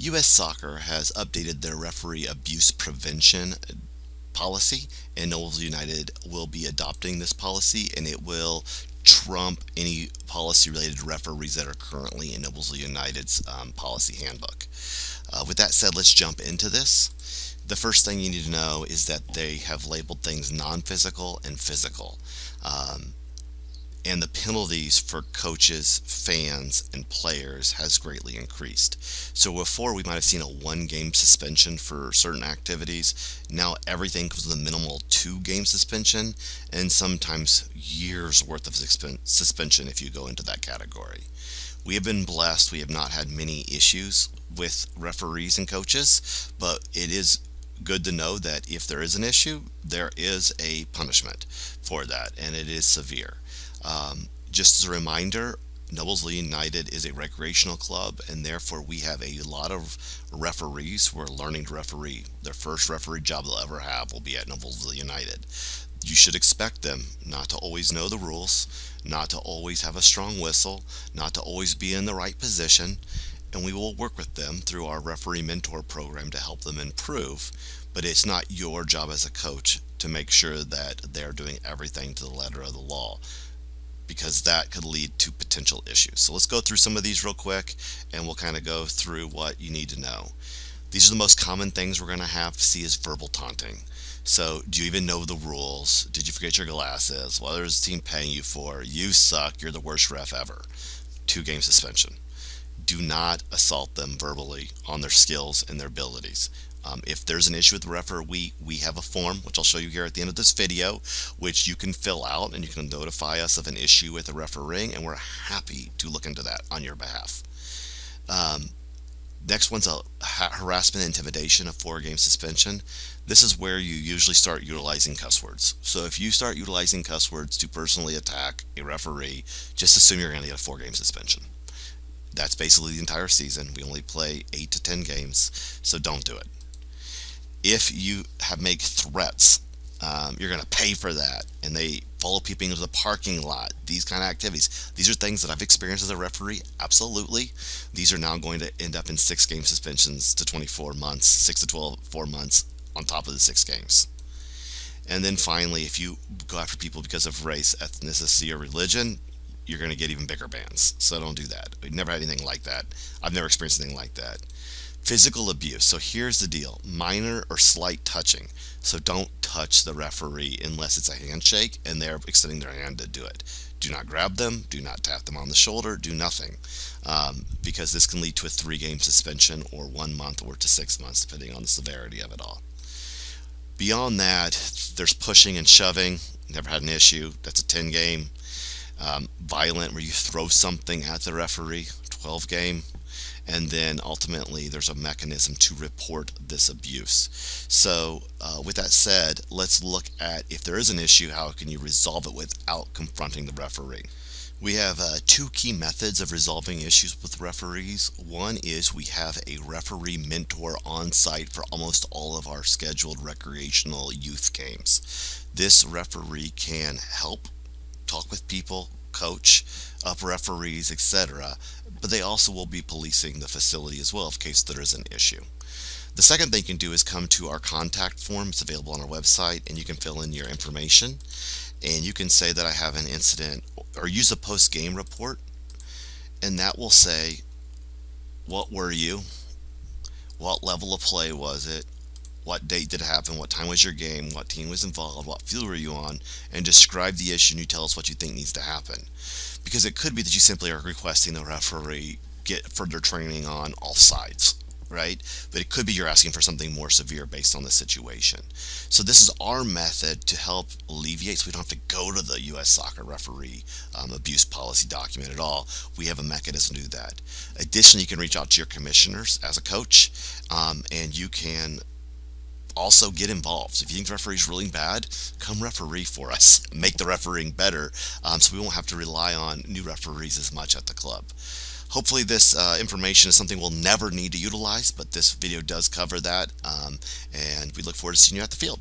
U.S. Soccer has updated their referee abuse prevention policy, and Noblesville United will be adopting this policy, and it will trump any policy related to referees that are currently in Noblesville United's policy handbook. With that said, let's jump into this. The first thing you need to know is that they have labeled things non-physical and physical. And the penalties for coaches, fans, and players has greatly increased. So before we might have seen a 1 game suspension for certain activities. Now everything comes with a minimal 2 game suspension, and sometimes years worth of suspension if you go into that category. We have been blessed. We have not had many issues with referees and coaches, but it is good to know that if there is an issue, there is a punishment for that, and it is severe. Just as a reminder, Noblesville United is a recreational club, and therefore we have a lot of referees who are learning to referee. Their first referee job they'll ever have will be at Noblesville United. You should expect them not to always know the rules, not to always have a strong whistle, not to always be in the right position, and we will work with them through our referee mentor program to help them improve. But it's not your job as a coach to make sure that they're doing everything to the letter of the law, because that could lead to potential issues. So let's go through some of these real quick, and we'll kind of go through what you need to know. These are the most common things we're going to have to see is verbal taunting. So do you even know the rules? Did you forget your glasses? What is the team paying you for? You suck. You're the worst ref ever. 2 game suspension. Do not assault them verbally on their skills and their abilities. If there's an issue with the referee, we have a form, which I'll show you here at the end of this video, which you can fill out and you can notify us of an issue with the refereeing, and we're happy to look into that on your behalf. Next one's a harassment intimidation, a 4 game suspension. This is where you usually start utilizing cuss words. So if you start utilizing cuss words to personally attack a referee, just assume you're going to get a 4 game suspension. That's basically the entire season. We only play 8 to 10 games, so don't do it. If you have made threats, you're going to pay for that, and they follow people into the parking lot, these kind of activities. These are things that I've experienced as a referee, absolutely. These are now going to end up in 6 game suspensions to 24 months, 6 to 4 months on top of the 6 games. And then finally, if you go after people because of race, ethnicity, or religion, you're going to get even bigger bans. So don't do that. We've never had anything like that. I've never experienced anything like that. Physical abuse. So here's the deal. Minor or slight touching. So don't touch the referee unless it's a handshake and they're extending their hand to do it. Do not grab them. Do not tap them on the shoulder. Do nothing. Because this can lead to a 3 game suspension, or 1 month, or to 6 months, depending on the severity of it all. Beyond that, there's pushing and shoving. Never had an issue. That's a 10 game. Violent, where you throw something at the referee, 12 game. And then ultimately there's a mechanism to report this abuse. So with that said, let's look at, if there is an issue, how can you resolve it without confronting the referee. We have 2 key methods of resolving issues with referees. One is we have a referee mentor on site for almost all of our scheduled recreational youth games. This referee can help talk with people, coach up referees, etc., but they also will be policing the facility as well in case there is an issue. The second thing you can do is come to our contact form. It's available on our website, and you can fill in your information, and you can say that I have an incident, or use a post-game report, and that will say, what were you, what level of play was it, what date did it happen, what time was your game, what team was involved, what field were you on, and describe the issue, and you tell us what you think needs to happen. Because it could be that you simply are requesting the referee get further training on offsides, right? But it could be you're asking for something more severe based on the situation. So this is our method to help alleviate, so we don't have to go to the U.S. Soccer referee abuse policy document at all. We have a mechanism to do that. Additionally, you can reach out to your commissioners as a coach, and you can also get involved. So if you think the referee is really bad, come referee for us. Make the refereeing better, so we won't have to rely on new referees as much at the club. Hopefully this information is something we'll never need to utilize, but this video does cover that, and we look forward to seeing you at the field.